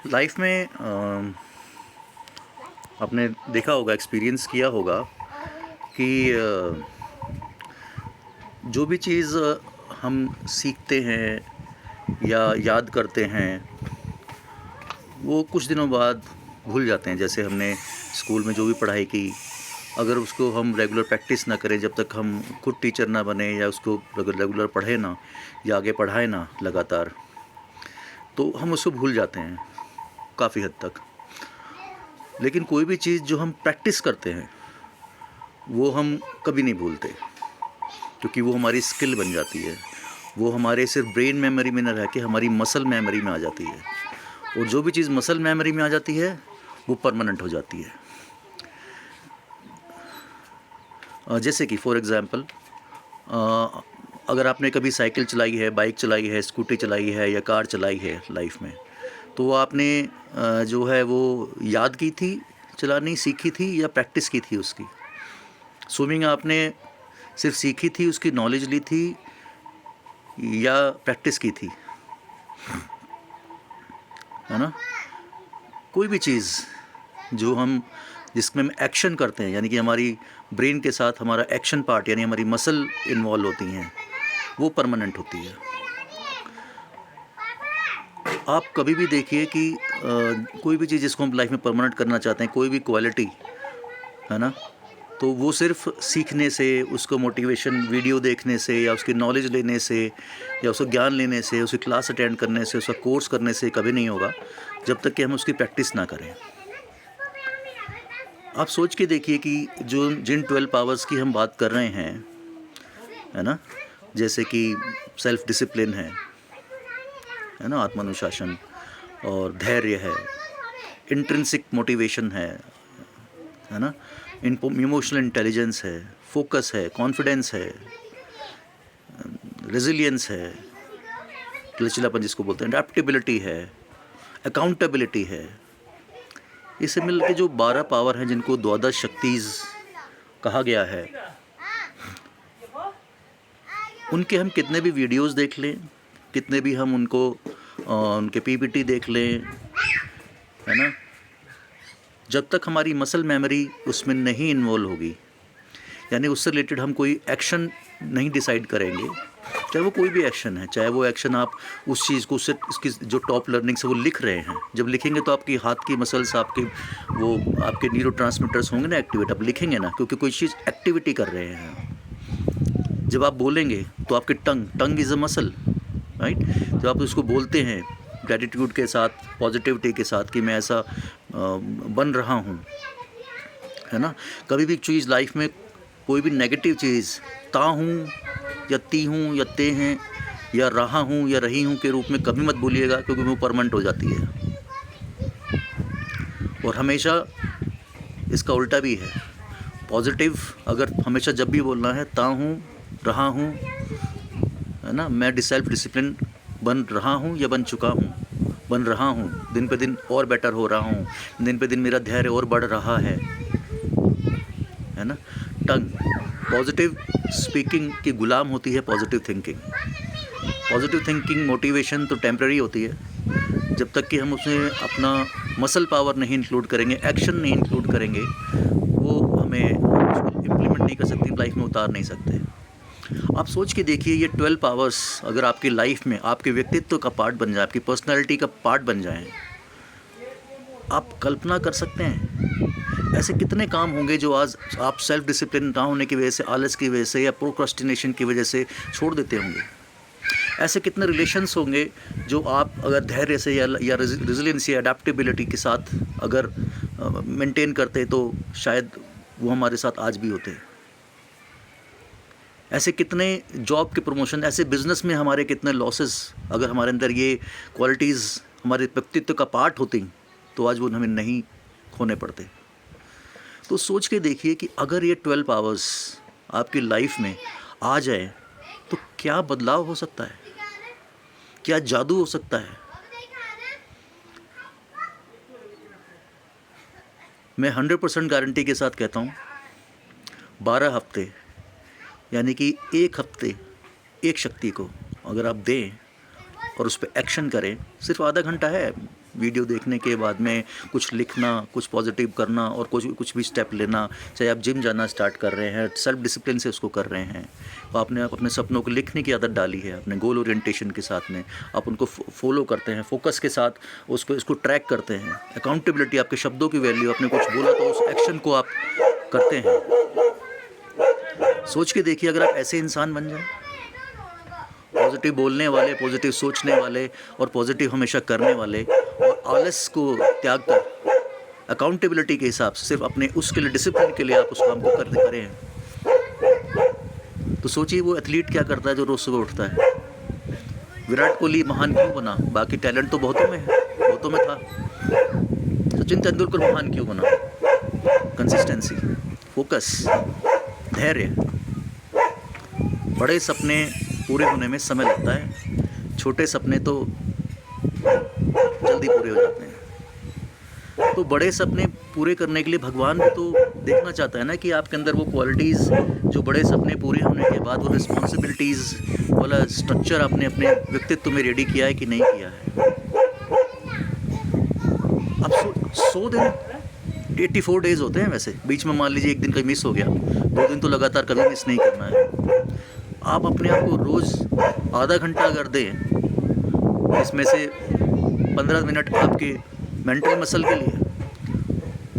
Life में आपने देखा होगा, एक्सपीरियंस किया होगा कि जो भी चीज़ हम सीखते हैं या याद करते हैं वो कुछ दिनों बाद भूल जाते हैं। जैसे हमने स्कूल में जो भी पढ़ाई की, अगर उसको हम रेगुलर प्रैक्टिस ना करें, जब तक हम खुद टीचर ना बने या उसको रेगुलर पढ़े ना या आगे पढ़ाए ना लगातार, तो हम उसको भूल जाते हैं काफ़ी हद तक। लेकिन कोई भी चीज़ जो हम प्रैक्टिस करते हैं वो हम कभी नहीं भूलते, क्योंकि वो हमारी स्किल बन जाती है। वो हमारे सिर्फ ब्रेन मेमोरी में न रह के हमारी मसल मेमोरी में आ जाती है, और जो भी चीज़ मसल मेमोरी में आ जाती है वो परमानेंट हो जाती है। जैसे कि फॉर एग्ज़ाम्पल, अगर आपने कभी साइकिल चलाई है, बाइक चलाई है, स्कूटी चलाई है या कार चलाई है लाइफ में, तो वो आपने जो है वो याद की थी, चलानी सीखी थी या प्रैक्टिस की थी उसकी? स्विमिंग आपने सिर्फ सीखी थी, उसकी नॉलेज ली थी या प्रैक्टिस की थी? है ना? कोई भी चीज़ जो हम जिसमें हम एक्शन करते हैं, यानी कि हमारी ब्रेन के साथ हमारा एक्शन पार्ट यानी हमारी मसल इन्वॉल्व होती हैं, वो परमानेंट होती है। आप कभी भी देखिए कि कोई भी चीज़ जिसको हम लाइफ में परमानेंट करना चाहते हैं, कोई भी क्वालिटी, है ना, तो वो सिर्फ सीखने से, उसको मोटिवेशन वीडियो देखने से या उसकी नॉलेज लेने से या उसको ज्ञान लेने से, उसकी क्लास अटेंड करने से, उसका कोर्स करने से कभी नहीं होगा, जब तक कि हम उसकी प्रैक्टिस ना करें। आप सोच के देखिए कि जिन 12 पावर्स की हम बात कर रहे हैं, है ना, जैसे कि सेल्फ डिसिप्लिन है ना, आत्मानुशासन, और धैर्य है, इंट्रिंसिक मोटिवेशन है ना, इमोशनल इंटेलिजेंस है, फोकस है, कॉन्फिडेंस है, रेजिलियंस है, लचीलापन जिसको बोलते हैं, अडेप्टेबिलिटी है, अकाउंटेबिलिटी है। इसे मिल के जो 12 पावर हैं, जिनको द्वादश शक्तिज कहा गया है, उनके हम कितने भी वीडियोस देख लें, कितने भी हम उनको उनके पीपीटी देख लें, है ना, जब तक हमारी मसल मेमोरी उसमें नहीं इन्वॉल्व होगी, यानी उससे रिलेटेड हम कोई एक्शन नहीं डिसाइड करेंगे, चाहे वो कोई भी एक्शन है, चाहे वो एक्शन आप उस चीज़ को, उससे इसकी जो टॉप लर्निंग से वो लिख रहे हैं, जब लिखेंगे तो आपकी हाथ की मसल्स, आपके वो आपके न्यूरोट्रांसमीटर्स होंगे ना एक्टिवेट, आप लिखेंगे ना, क्योंकि कोई चीज़ एक्टिविटी कर रहे हैं। जब आप बोलेंगे तो आपकी टंग इज़ अ मसल, राइट? जब आप उसको बोलते हैं ग्रेटिट्यूड के साथ, पॉजिटिविटी के साथ कि मैं ऐसा बन रहा हूँ, है ना। कभी भी चीज़ लाइफ में, कोई भी नेगेटिव चीज़, ता हूँ या ती हूँ या ते हैं या रहा हूँ या रही हूँ के रूप में कभी मत बोलिएगा, क्योंकि वो परमानेंट हो जाती है। और हमेशा इसका उल्टा भी है, पॉजिटिव अगर हमेशा जब भी बोलना है, ता हूँ, रहा हूँ, है ना, मैं सेल्फ डिसिप्लिन बन रहा हूँ या बन चुका हूँ, बन रहा हूँ, दिन पे दिन और बेटर हो रहा हूँ, दिन पे दिन मेरा धैर्य और बढ़ रहा है ना। टंग, पॉजिटिव स्पीकिंग की गुलाम होती है positive thinking. Positive thinking motivation तो टेम्पररी होती है, जब तक कि हम उसमें अपना मसल पावर नहीं इंक्लूड करेंगे, एक्शन नहीं इंक्लूड करेंगे, वो हमें उसको इम्प्लीमेंट नहीं कर सकती, लाइफ में उतार नहीं सकते। आप सोच के देखिए, ये 12 पावर्स अगर आपकी लाइफ में आपके व्यक्तित्व का पार्ट बन जाए, आपकी पर्सनैलिटी का पार्ट बन जाएं, आप कल्पना कर सकते हैं ऐसे कितने काम होंगे जो आज आप सेल्फ डिसिप्लिन ना होने की वजह से, आलस की वजह से या प्रोक्रास्टिनेशन की वजह से छोड़ देते होंगे। ऐसे कितने रिलेशंस होंगे जो आप अगर धैर्य से या रेजिलियंस या अडेप्टेबिलिटी के साथ अगर मेंटेन करते तो शायद वो हमारे साथ आज भी होते। ऐसे कितने जॉब के प्रमोशन, ऐसे बिजनेस में हमारे कितने लॉसेस, अगर हमारे अंदर ये क्वालिटीज़ हमारे व्यक्तित्व का पार्ट होती तो आज वो हमें नहीं खोने पड़ते। तो सोच के देखिए कि अगर ये 12 पावर्स आपकी लाइफ में आ जाए तो क्या बदलाव हो सकता है, क्या जादू हो सकता है। मैं 100% गारंटी के साथ कहता हूँ, 12 हफ्ते यानी कि एक हफ्ते एक शक्ति को अगर आप दें और उस पर एक्शन करें, सिर्फ आधा घंटा है, वीडियो देखने के बाद में कुछ लिखना, कुछ पॉजिटिव करना और कुछ भी स्टेप लेना, चाहे आप जिम जाना स्टार्ट कर रहे हैं, सेल्फ डिसिप्लिन से उसको कर रहे हैं, तो आपने अपने सपनों को लिखने की आदत डाली है, अपने गोल ओरिएंटेशन के साथ में आप उनको फॉलो करते हैं, फोकस के साथ इसको ट्रैक करते हैं, अकाउंटेबिलिटी, आपके शब्दों की वैल्यू, आपने कुछ बोला तो उस एक्शन को आप करते हैं। सोच के देखिए, अगर आप ऐसे इंसान बन जाएं, पॉजिटिव बोलने वाले, पॉजिटिव सोचने वाले और पॉजिटिव हमेशा करने वाले, और आलस को त्याग कर अकाउंटेबिलिटी के हिसाब से सिर्फ अपने उसके लिए, डिसिप्लिन के लिए आप उस काम को करें, तो सोचिए वो एथलीट क्या करता है जो रोज़ सुबह उठता है। विराट कोहली महान क्यों बना? बाकी टैलेंट तो बहुतों में है, बहुतों में था। सचिन तेंदुलकर महान क्यों बना? कंसिस्टेंसी, फोकस, धैर्य। बड़े सपने पूरे होने में समय लगता है, छोटे सपने तो जल्दी पूरे हो जाते हैं। तो बड़े सपने पूरे करने के लिए भगवान भी तो देखना चाहता है ना कि आपके अंदर वो क्वालिटीज़, जो बड़े सपने पूरे होने के बाद वो रिस्पॉन्सिबिलिटीज़ वाला स्ट्रक्चर आपने अपने व्यक्तित्व में रेडी किया है कि नहीं किया है। अब 100 दिन 84 डेज़ होते हैं वैसे, बीच में मान लीजिए एक दिन कहीं मिस हो गया, 2 दिन तो लगातार कभी मिस नहीं करना है। आप अपने आप को रोज़ आधा घंटा अगर दें, इसमें से 15 मिनट आपके मेंटल मसल के लिए,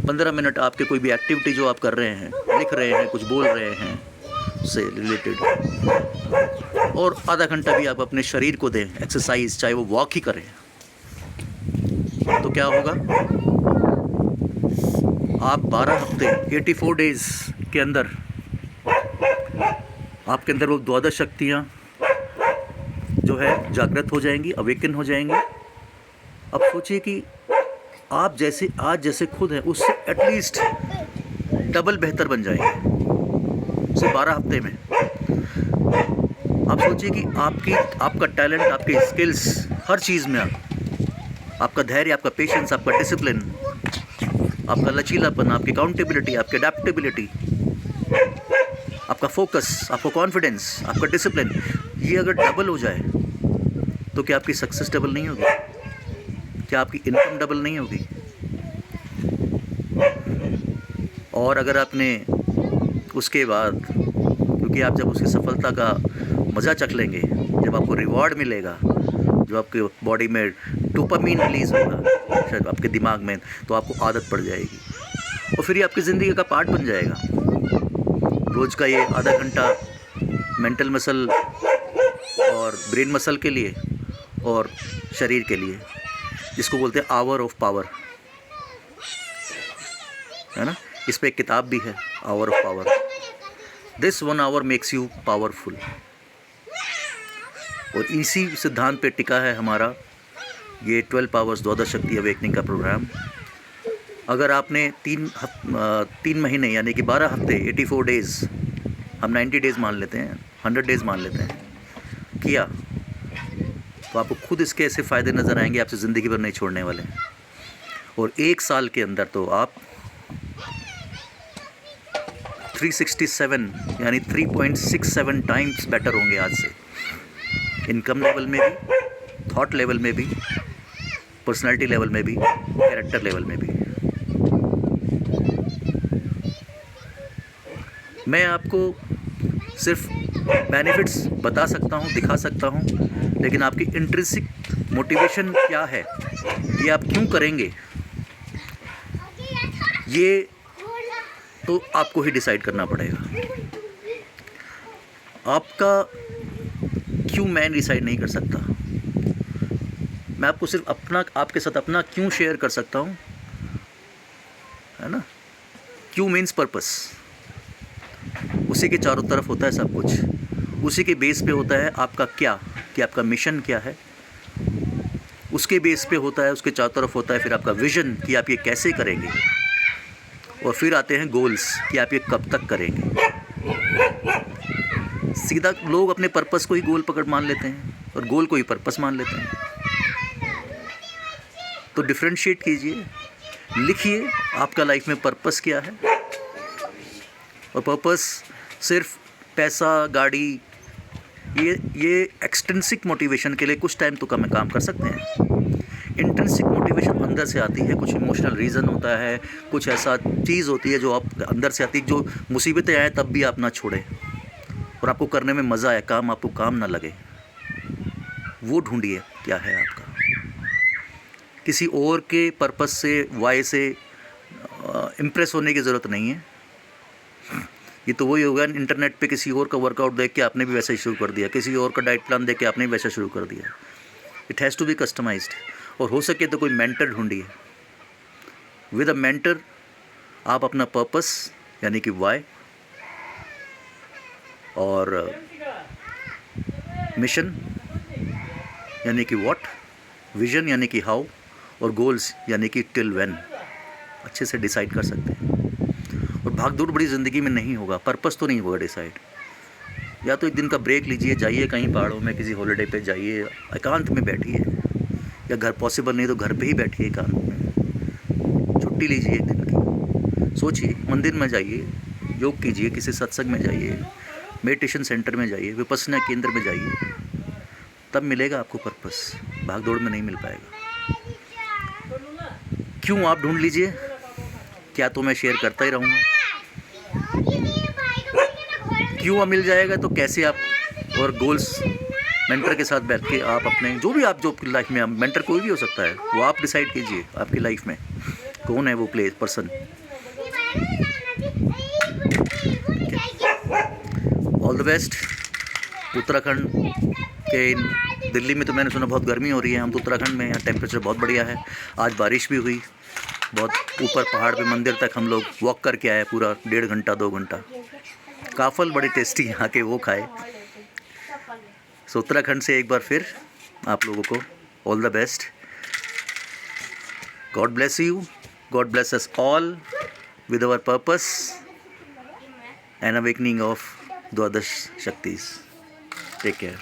15 मिनट आपके कोई भी एक्टिविटी जो आप कर रहे हैं, लिख रहे हैं, कुछ बोल रहे हैं से रिलेटेड, और आधा घंटा भी आप अपने शरीर को दें एक्सरसाइज, चाहे वो वॉक ही करें, तो क्या होगा? आप 12 हफ्ते 84 डेज़ के अंदर आपके अंदर वो द्वादश शक्तियाँ जो है जागृत हो जाएंगी, अवेकन हो जाएंगी। अब सोचिए कि आप जैसे आज जैसे खुद हैं उससे एटलीस्ट डबल बेहतर बन जाएंगे सिर्फ 12 हफ्ते में। आप सोचिए कि आपका टैलेंट, आपके स्किल्स, हर चीज़ में आपका धैर्य, आपका पेशेंस, आपका डिसिप्लिन, आपका लचीलापन, आपकी अकाउंटेबिलिटी, आपकी अडेप्टेबिलिटी, आपका फोकस, आपका कॉन्फिडेंस, आपका डिसिप्लिन, ये अगर डबल हो जाए तो क्या आपकी सक्सेस डबल नहीं होगी? क्या आपकी इनकम डबल नहीं होगी? और अगर आपने उसके बाद, क्योंकि आप जब उसकी सफलता का मज़ा चख लेंगे, जब आपको रिवॉर्ड मिलेगा, जब आपके बॉडी में डोपामीन रिलीज़ होगा शायद आपके दिमाग में, तो आपको आदत पड़ जाएगी और फिर ये आपकी ज़िंदगी का पार्ट बन जाएगा। रोज़ का ये आधा घंटा मेंटल मसल और ब्रेन मसल के लिए और शरीर के लिए, जिसको बोलते हैं आवर ऑफ पावर, है ना? इस पे एक किताब भी है, hour of power. This 1 hour makes you powerful. और इसी सिद्धांत पे टिका है हमारा ये 12 आवर्स द्वादश शक्ति अवेकनिंग का प्रोग्राम। अगर आपने 3 महीने यानी कि 12 हफ्ते 84 डेज़, हम 90 डेज़ मान लेते हैं, 100 डेज़ मान लेते हैं, किया, तो आपको खुद इसके ऐसे फ़ायदे नज़र आएंगे, आपसे ज़िंदगी भर नहीं छोड़ने वाले हैं। और 1 साल के अंदर तो आप 367 यानी 3.67 टाइम्स बेटर होंगे आज से, इनकम लेवल में भी, थॉट लेवल में भी, पर्सनालिटी लेवल में भी, कैरेक्टर लेवल में भी। मैं आपको सिर्फ बेनिफिट्स बता सकता हूँ, दिखा सकता हूँ, लेकिन आपकी इंट्रिंसिक मोटिवेशन क्या है, ये आप क्यों करेंगे, ये तो आपको ही डिसाइड करना पड़ेगा। आपका क्यों मैं डिसाइड नहीं कर सकता। मैं आपको सिर्फ आपके साथ अपना क्यों शेयर कर सकता हूँ, है ना? क्यों मीन्स पर्पस। उसी के चारों तरफ होता है सब कुछ, उसी के बेस पे होता है आपका क्या, कि आपका मिशन क्या है, उसके बेस पे होता है, उसके चारों तरफ होता है फिर आपका विजन कि आप ये कैसे करेंगे, और फिर आते हैं गोल्स कि आप ये कब तक करेंगे। सीधा लोग अपने पर्पस को ही गोल पकड़ मान लेते हैं और गोल को ही पर्पस मान लेते हैं। तो डिफरेंशिएट कीजिए, लिखिए आपका लाइफ में पर्पस क्या है। और पर्पस सिर्फ पैसा, गाड़ी, ये एक्सट्रिंसिक मोटिवेशन के लिए कुछ टाइम तो काम कर सकते हैं। इंट्रिंसिक मोटिवेशन अंदर से आती है, कुछ इमोशनल रीज़न होता है, कुछ ऐसा चीज़ होती है जो आप अंदर से आती है, जो मुसीबतें आए तब भी आप ना छोड़ें और आपको करने में मज़ा आए, काम आपको काम ना लगे, वो ढूंढिए क्या है आपका। किसी और के पर्पस से, वाई से इम्प्रेस होने की ज़रूरत नहीं है। ये तो वही होगा, इंटरनेट पे किसी और का वर्कआउट देख के आपने भी वैसा ही शुरू कर दिया, किसी और का डाइट प्लान देख के आपने भी वैसा शुरू कर दिया। It has to be customised. और हो सके तो कोई मेंटर ढूंढिए। विद अ मेंटर आप अपना पर्पस यानी कि वाई और मिशन यानी कि व्हाट, विजन यानी कि हाउ और गोल्स यानी कि टिल व्हेन अच्छे से डिसाइड कर सकते हैं। और भागदौड़ बड़ी ज़िंदगी में नहीं होगा, पर्पस तो नहीं होगा डिसाइड। या तो एक दिन का ब्रेक लीजिए, जाइए कहीं पहाड़ों में किसी हॉलिडे पे जाइए, एकांत में बैठिए, या घर पॉसिबल नहीं तो घर पे ही बैठिए एकांत में, छुट्टी लीजिए एक दिन की, सोचिए, मंदिर में जाइए, योग कीजिए, किसी सत्संग में जाइए, मेडिटेशन सेंटर में जाइए, विपश्यना केंद्र में जाइए, तब मिलेगा आपको पर्पस। भागदौड़ में नहीं मिल पाएगा। क्यों आप ढूंढ लीजिए, क्या तो मैं शेयर करता ही रहूँगा। क्यों मिल जाएगा तो कैसे आप, और गोल्स मेंटर के साथ बैठ के आप अपने जो भी आप जो लाइफ में, आप मेंटर कोई भी हो सकता है, वो आप डिसाइड कीजिए आपकी लाइफ में कौन है वो person. All the best. Uttarakhand के दिल्ली में तो मैंने सुना बहुत गर्मी हो रही है, हम तो उत्तराखंड में, यहाँ टेम्परेचर बहुत बढ़िया है। आज बारिश भी हुई, बहुत ऊपर पहाड़ पे मंदिर तक हम लोग वॉक करके आए, पूरा 1.5 घंटा 2 घंटा। काफ़ल बड़े टेस्टी यहाँ के, वो खाए। सो उत्तराखंड से एक बार फिर आप लोगों को all the best. God bless you, God bless us all with our purpose and awakening of Dwadash Shaktis. Take care.